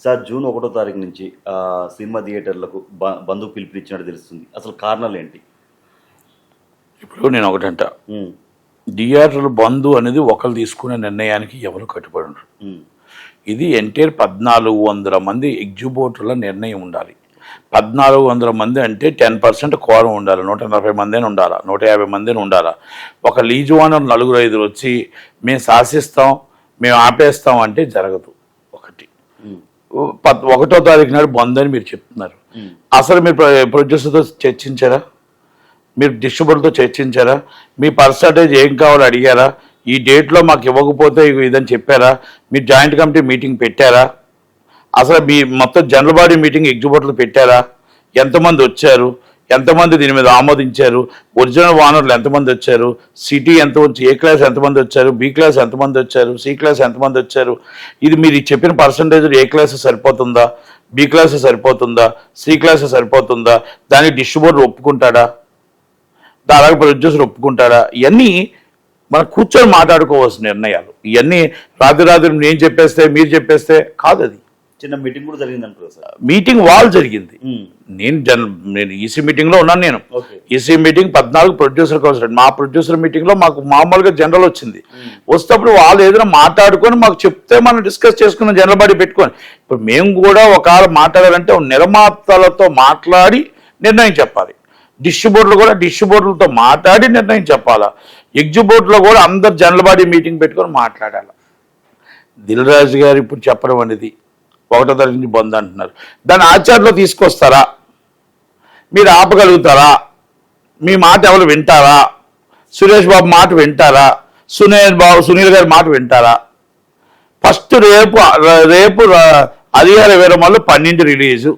Sir June 1వ తారీఖు నుంచి సినిమా థియేటర్లకు బంధు పిలుపునిచ్చినట్టు తెలుస్తుంది. అసలు కారణాలు ఏంటి? ఇప్పుడు నేను ఒకటంట, ఉమ్, థియేటర్లు బంధు అనేది ఒకరు తీసుకునే నిర్ణయానికి ఎవరు కట్టుబడి ఉండరు. ఉమ్, ఇది ఎంటైర్ 1400 మంది ఎగ్జిబ్యూటర్ల నిర్ణయం ఉండాలి. 1400 మంది అంటే 10% కోరం ఉండాలి. 140 మంది అని ఉండాలా, 150 మంది అని ఉండాలా. ఒక లీజు ఓనర్ 4-5 వచ్చి మేము శాసిస్తాం, మేము ఆపేస్తాం అంటే జరగదు. ఒకటి, ఉమ్, 1వ తారీఖు నాడు బంద్ అని మీరు చెప్తున్నారు. ఉమ్, అసలు మీరు ప్రొడ్యూసర్తో చర్చించారా? మీరు డిస్ట్రిబ్యూటర్తో చర్చించారా? మీ పర్సంటేజ్ ఏం కావాలో అడిగారా? ఈ డేట్లో మాకు ఇవ్వకపోతే ఇదని చెప్పారా? మీరు జాయింట్ కమిటీ మీటింగ్ పెట్టారా? అసలు మీ మొత్తం జనరల్ బాడీ మీటింగ్ ఎగ్జిబ్యూటర్లు పెట్టారా? ఎంతమంది వచ్చారు? ఎంతమంది దీని మీద ఆమోదించారు? ఒరిజినల్ ఓనర్లు ఎంతమంది వచ్చారు? సిటీ ఎంత వచ్చి, ఏ క్లాస్ ఎంతమంది వచ్చారు? బి క్లాస్ ఎంతమంది వచ్చారు? సి క్లాస్ ఎంతమంది వచ్చారు? ఇది మీరు చెప్పిన పర్సంటేజ్ ఏ క్లాస్ సరిపోతుందా, బి క్లాస్ సరిపోతుందా, సి క్లాస్ సరిపోతుందా? దాన్ని డిస్ట్రిబ్యూటర్ ఒప్పుకుంటాడా? అలాగే ప్రొడ్యూసర్ ఒప్పుకుంటాడా? ఇవన్నీ మనం కూర్చొని మాట్లాడుకోవాల్సిన నిర్ణయాలు. ఇవన్నీ రాత్రి నేను చెప్పేస్తే మీరు చెప్పేస్తే కాదు. అది చిన్న మీటింగ్ కూడా జరిగింది అంటారు సార్. మీటింగ్ వాల్ జరిగింది. నేను ఈసీ మీటింగ్లో ఉన్నాను. నేను ఈసీ మీటింగ్ 14 ప్రొడ్యూసర్ కౌన్సిల్. మా ప్రొడ్యూసర్ మీటింగ్లో మాకు మామూలుగా జనరల్ వచ్చింది. వస్తేప్పుడు వాళ్ళు ఏదైనా మాట్లాడుకొని మాకు చెప్తే మనం డిస్కస్ చేసుకున్న జనరల్ బాడీ పెట్టుకొని, ఇప్పుడు మేము కూడా ఒకవేళ మాట్లాడాలంటే నిర్మాతలతో మాట్లాడి నిర్ణయం చెప్పాలి. డిస్ట్రిబ్యూటర్లు కూడా డిస్ట్రిబ్యూటర్లతో మాట్లాడి నిర్ణయం చెప్పాలా. ఎగ్జిబ్యూటర్లో కూడా అందరు జనరల్ బాడీ మీటింగ్ పెట్టుకొని మాట్లాడాలి. దిల్ రాజు గారు ఇప్పుడు చెప్పడం అనేది 1వ తారీఖు నుంచి బంద్ అంటున్నారు. దాన్ని ఆచార్యలో తీసుకొస్తారా? మీరు ఆపగలుగుతారా? మీ మాట ఎవరు వింటారా? సురేష్ బాబు మాట వింటారా? సునీల్ గారి మాట వింటారా? ఫస్ట్ రేపు హరిహర వీరమల్లు 12 రిలీజు.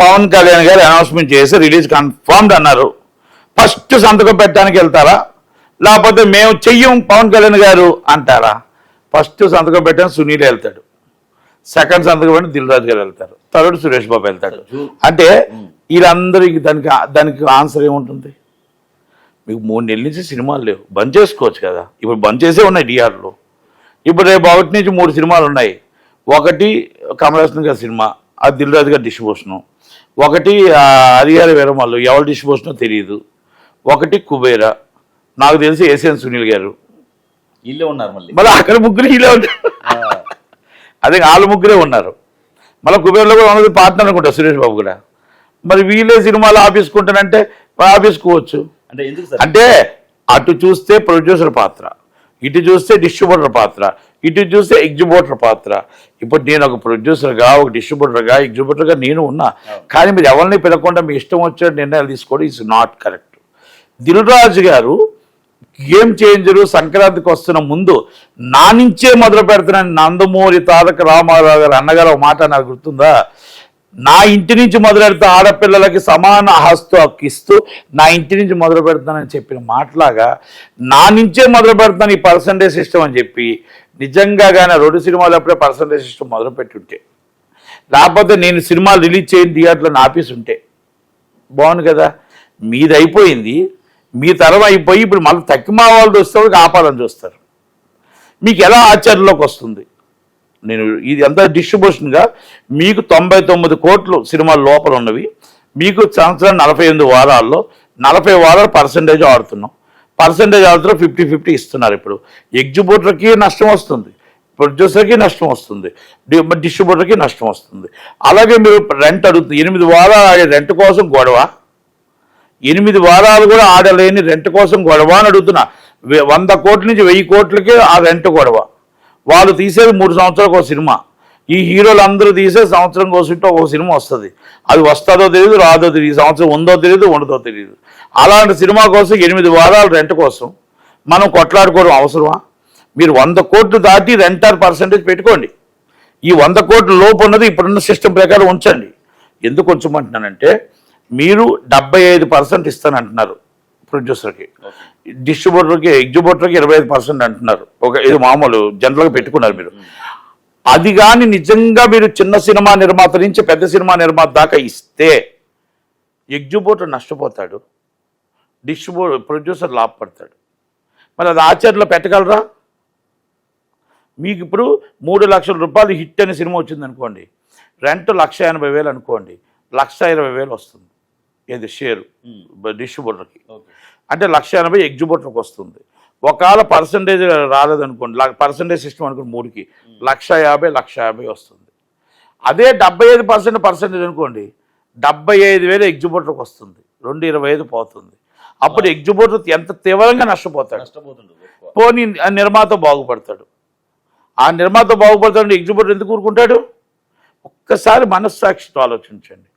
పవన్ కళ్యాణ్ గారు అనౌన్స్మెంట్ చేసి రిలీజ్ కన్ఫర్మ్డ్ అన్నారు. ఫస్ట్ సంతకం పెట్టడానికి వెళ్తారా? లేకపోతే మేము చెయ్యం పవన్ కళ్యాణ్ గారు అంటారా? ఫస్ట్ సంతకం పెట్టడానికి సునీల్ వెళ్తాడు, సెకండ్ సంతకం పెట్టి దిల్ రాజు గారు వెళ్తారు, థర్డ్ సురేష్ బాబు వెళ్తాడు. అంటే వీళ్ళందరికీ దానికి ఆన్సర్ ఏముంటుంది? మీకు 3 నెలల నుంచి సినిమాలు లేవు, బంద్ చేసుకోవచ్చు కదా. ఇప్పుడు బంద్ చేసే ఉన్నాయి థియేటర్లు. ఇప్పుడు రేపు 1 నుంచి 3 సినిమాలు ఉన్నాయి. ఒకటి కమల్ హాసన్ గారి సినిమా, అది దిల్ రాజు గారి డిస్ట్రిబ్యూషను. ఒకటి హరిహర వీరమల్లు, ఎవరి డిస్ట్రిబ్యూషనో తెలియదు. ఒకటి కుబేరా, నాకు తెలిసి ఏసియన్ సునీల్ గారు వీళ్ళే ఉన్నారు. మళ్ళీ అక్కడ ముగ్గురు వీళ్ళే ఉంటారు. అదే వాళ్ళు ముగ్గురే ఉన్నారు. మళ్ళీ కుబేర్లో కూడా ఉన్నది పార్ట్నర్ అనుకుంటా సురేష్ బాబు కూడా. మరి వీళ్ళే సినిమాలు ఆపేసుకుంటానంటే ఆపేసుకోవచ్చు. అంటే అటు చూస్తే ప్రొడ్యూసర్ పాత్ర, ఇటు చూస్తే డిస్ట్రిబ్యూటర్ పాత్ర, ఇటు చూస్తే ఎగ్జిబ్యూటర్ పాత్ర. ఇప్పుడు నేను ఒక ప్రొడ్యూసర్గా, ఒక డిస్ట్రిబ్యూటర్గా, ఎగ్జిబ్యూటర్గా నేను ఉన్నా. కానీ మీరు ఎవరిని పిలవకుండా మీ ఇష్టం వచ్చే నిర్ణయాలు తీసుకోవడం it's not correct. Dil Raju గారు గేమ్ చేంజరు సంక్రాంతికి వస్తున్న ముందు నా నుంచే మొదలు పెడుతున్నాను. నందమూరి తారక రామారావు గారు అన్నగారు ఒక మాట నాకు గుర్తుందా? నా ఇంటి నుంచి మొదలు పెడితే ఆడపిల్లలకి సమాన హక్కు ఇస్తూ నా ఇంటి నుంచి మొదలు పెడతానని చెప్పిన మాటలాగా నా నుంచే మొదలు పెడతాను ఈ పర్సంటేజ్ సిస్టమ్ అని చెప్పి, నిజంగా కానీ 2 సినిమాలు అప్పుడే పర్సంటేజ్ సిస్టమ్ మొదలు పెట్టుంటే, లేకపోతే నేను సినిమాలు రిలీజ్ చేయని థియేటర్లో ఆపేసి ఉంటే బాగుంది కదా. మీది అయిపోయింది, మీ తరం అయిపోయి ఇప్పుడు మళ్ళీ తక్కిమా వాళ్ళు వస్తే ఆపాలని చూస్తారు. మీకు ఎలా ఆచరణలోకి వస్తుంది? నేను ఇది అంతా డిస్ట్రిబ్యూషన్గా మీకు 99 కోట్లు సినిమాల లోపల ఉన్నవి. మీకు సంవత్సరం 48 వారాల్లో 40 వారాలు పర్సంటేజ్ ఆడుతున్నాం. పర్సంటేజ్ ఆడుతున్నా 50-50 ఇస్తున్నారు. ఇప్పుడు ఎగ్జిబ్యూటర్కి నష్టం వస్తుంది, ప్రొడ్యూసర్కి నష్టం వస్తుంది, డిస్ట్రిబ్యూటర్కి నష్టం వస్తుంది. అలాగే మీరు రెంట్ అడుగుతుంది. 8 వారాలు ఆడే రెంట్ కోసం గొడవ, 8 వారాలు కూడా ఆడలేని రెంట్ కోసం గొడవ అని అడుగుతున్నా. 100 కోట్ల నుంచి 1000 కోట్లకే ఆ రెంట్ గొడవ. వాళ్ళు తీసేది 3 సంవత్సరాలకు ఒక సినిమా. ఈ హీరోలు అందరూ తీసే సంవత్సరం కోసం ఒక సినిమా వస్తుంది. అది వస్తుందో తెలియదు, రాదో తెలియదు, ఈ సంవత్సరం ఉందో తెలియదు, ఉండదో తెలియదు. అలాంటి సినిమా కోసం 8 వారాలు రెంట్ కోసం మనం కొట్లాడుకోవడం అవసరమా? మీరు 100 కోట్లు దాటి రెంటర్ పర్సంటేజ్ పెట్టుకోండి. ఈ 100 కోట్ల లోపు ఉన్నది ఇప్పుడున్న సిస్టమ్ ప్రకారం ఉంచండి. ఎందుకు ఉంచమంటున్నానంటే, మీరు 75% ఇస్తానంటున్నారు ప్రొడ్యూసర్కి, డిస్ట్రిబ్యూటర్కి, ఎగ్జిబ్యూటర్కి 25% అంటున్నారు. ఇది మామూలు జనరల్గా పెట్టుకున్నారు మీరు. అది కానీ నిజంగా మీరు చిన్న సినిమా నిర్మాత నుంచి పెద్ద సినిమా నిర్మాత దాకా ఇస్తే ఎగ్జిబ్యూటర్ నష్టపోతాడు, ప్రొడ్యూసర్ లాభపడతాడు. మరి అది ఆచరణలో పెట్టగలరా? మీకు ఇప్పుడు 3 లక్షల రూపాయలు హిట్ అనే సినిమా వచ్చింది అనుకోండి, రెంట్ 1,80,000 అనుకోండి, 1,20,000 వస్తుంది. ఏది షేరు డిస్ట్రిబ్యూటర్కి. అంటే 1,80,000 ఎగ్జిబ్యూటర్కి వస్తుంది. ఒకవేళ పర్సంటేజ్ రాలేదనుకోండి, పర్సంటేజ్ సిస్టమ్ అనుకోండి 3కి 1,50,000 వస్తుంది. అదే 75% పర్సంటేజ్ అనుకోండి, 75,000 ఎగ్జిబ్యూటర్కి వస్తుంది. 2,25 పోతుంది. అప్పుడు ఎగ్జిబ్యూటర్ ఎంత తీవ్రంగా నష్టపోతాడు. పోనీ ఆ నిర్మాత బాగుపడతాడు. ఆ నిర్మాత బాగుపడతాడు, ఎగ్జిబ్యూటర్ ఎందుకు ఊరుకుంటాడు? ఒక్కసారి మనస్సాక్షితో ఆలోచించండి.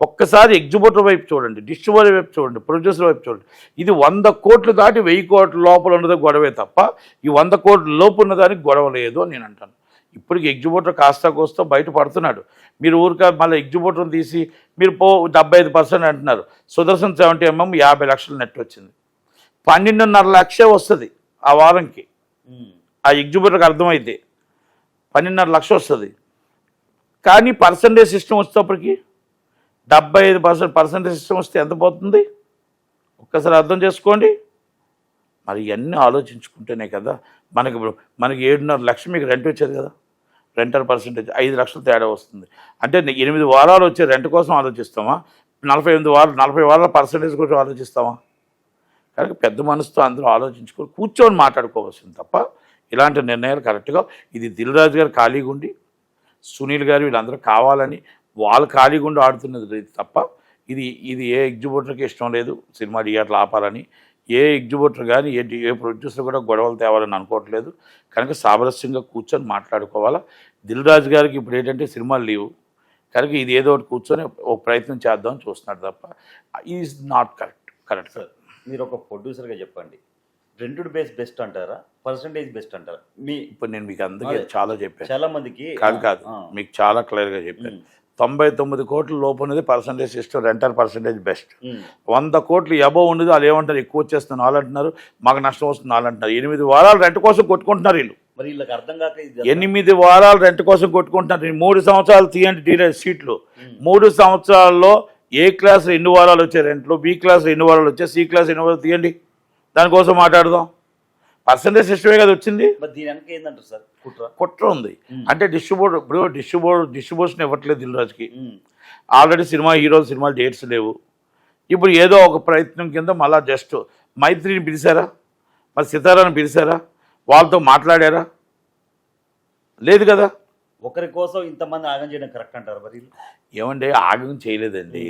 ఒక్కసారి ఎగ్జిబ్యూటర్ వైపు చూడండి, డిస్ట్రిబ్యూటర్ వైపు చూడండి, ప్రొడ్యూసర్ వైపు చూడండి. ఇది 100 కోట్లు దాటి 1000 కోట్ల లోపల ఉన్నది గొడవే తప్ప ఈ 100 కోట్ల లోపు ఉన్నదానికి గొడవ లేదు అని నేను అంటాను. ఇప్పటికి ఎగ్జిబ్యూటర్ కాస్తా కోస్తా బయట పడుతున్నాడు. మీరు ఊరిక మళ్ళీ ఎగ్జిబ్యూటర్ని తీసి మీరు 75% అంటున్నారు. సుదర్శన్ 70mm 50 లక్షలు నెట్ వచ్చింది. 12.5 లక్షే వస్తుంది ఆ వారంకి. ఆ ఎగ్జిబ్యూటర్కి అర్థమైతే 12.5 లక్షలు వస్తుంది. కానీ పర్సంటేజ్ సిస్టమ్ వచ్చేటప్పటికి 75% పర్సంటేజ్ సిస్టమ్ వస్తే ఎంత పోతుంది ఒక్కసారి అర్థం చేసుకోండి. మరి ఇవన్నీ ఆలోచించుకుంటేనే కదా మనకి 7.5 లక్షలు మీకు రెంట్ వచ్చేది కదా. రెంటర్ పర్సంటేజ్ 5 లక్షలు తేడా వస్తుంది. అంటే 8 వారాలు వచ్చే రెంట్ కోసం ఆలోచిస్తామా, 40 వారాల పర్సంటేజ్ కోసం ఆలోచిస్తామా? కనుక పెద్ద మనసుతో అందరూ ఆలోచించుకొని కూర్చొని మాట్లాడుకోవాల్సింది తప్ప ఇలాంటి నిర్ణయాలు కరెక్ట్గా ఇది దిల్ రాజు గారు ఖాళీగా ఉండి, సునీల్ గారు వీళ్ళందరూ కావాలని వాళ్ళు ఖాళీగా ఉండి ఆడుతున్నది తప్ప ఇది ఏ ఎగ్జిబ్యూటర్కి ఇష్టం లేదు సినిమా థియేటర్లు ఆపాలని. ఏ ఎగ్జిబ్యూటర్ కానీ ఏ ప్రొడ్యూసర్ కూడా గొడవలు తేవాలని అనుకోవట్లేదు. కనుక సామరస్యంగా కూర్చొని మాట్లాడుకోవాలా. దిల్ రాజు గారికి ఇప్పుడు ఏంటంటే సినిమాలు లేవు కనుక ఇది ఏదో ఒకటి కూర్చొని ఒక ప్రయత్నం చేద్దామని చూస్తున్నాడు తప్ప ఈజ్ నాట్ కరెక్ట్ సార్. మీరు ఒక ప్రొడ్యూసర్గా చెప్పండి, రెంటెడ్ బేస్ బెస్ట్ అంటారా, పర్సంటేజ్ బెస్ట్ అంటారా? ఇప్పుడు నేను మీకు అందుకే చాలా చెప్పాను. చాలా మందికి కాదు మీకు చాలా క్లియర్గా చెప్పాను. 99 కోట్ల లోపు ఉన్నది percentage system, renter percentage best. 100 కోట్లు అబోవ్ ఉన్నది వాళ్ళు ఏమంటారు, ఎక్కువ వచ్చేస్తున్నారు వాళ్ళు అంటున్నారు, మాకు నష్టం వస్తుంది వాళ్ళు అంటున్నారు. 8 వారాలు రెంట్ కోసం కొట్టుకుంటున్నారు వీళ్ళు. మరి వీళ్ళకి అర్థం కాక 8 వారాలు రెంట్ కోసం కొట్టుకుంటున్నారు. 3 సంవత్సరాలు తీయండి డీలర్ సీట్లు. 3 సంవత్సరాల్లో ఏ క్లాస్ 2 వారాలు వచ్చే రెంట్లు, బి క్లాస్ 2 వారాలు వచ్చే, సి క్లాస్ 2 వారాలు తీయండి. దానికోసం మాట్లాడదాం. పర్సంటేజ్ సిస్టమే కదా వచ్చింది. ఏంటంటారు సార్, కుట్ర ఉంది. అంటే డిస్ట్రిబ్యూషన్ ఇవ్వట్లేదు దిల్ రాజుకి. ఆల్రెడీ హీరోలు సినిమాలు డేట్స్ లేవు. ఇప్పుడు ఏదో ఒక ప్రయత్నం కింద మళ్ళీ జస్ట్ మైత్రిని పిలిచారా, మరి సితారాని పిలిచారా, వాళ్ళతో మాట్లాడారా? లేదు కదా. ఒకరి కోసం ఇంతమంది ఆగం చేయడం కరెక్ట్ అంటారు? మరి ఏమంటే ఆగం చేయలేదండి.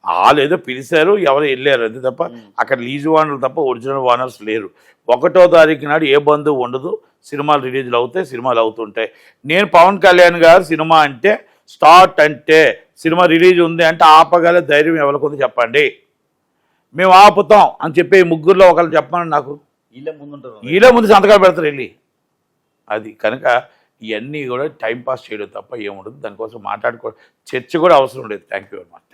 వాళ్ళు ఏదో పిలిచారు, ఎవరు వెళ్ళారు అంతే తప్ప అక్కడ లీజు ఓనర్లు తప్ప ఒరిజినల్ ఓనర్స్ లేరు. 1వ తారీఖు నాడు ఏ బంధువు ఉండదు, సినిమాలు రిలీజ్లు అవుతాయి, సినిమాలు అవుతుంటాయి. నేను పవన్ కళ్యాణ్ గారు సినిమా అంటే స్టార్ట్ అంటే సినిమా రిలీజ్ ఉంది అంటే ఆపగల ధైర్యం ఎవరికి ఉంది చెప్పండి. మేము ఆపుతాం అని చెప్పి 3లో ఒకళ్ళు చెప్పమని నాకు వీళ్ళే ముందు సంతకాలు పెడతారు వెళ్ళి. అది కనుక ఇవన్నీ కూడా టైంపాస్ చేయడం తప్ప ఏముండదు. దానికోసం మాట్లాడుకో చర్చ కూడా అవసరం లేదు. Thank you very much.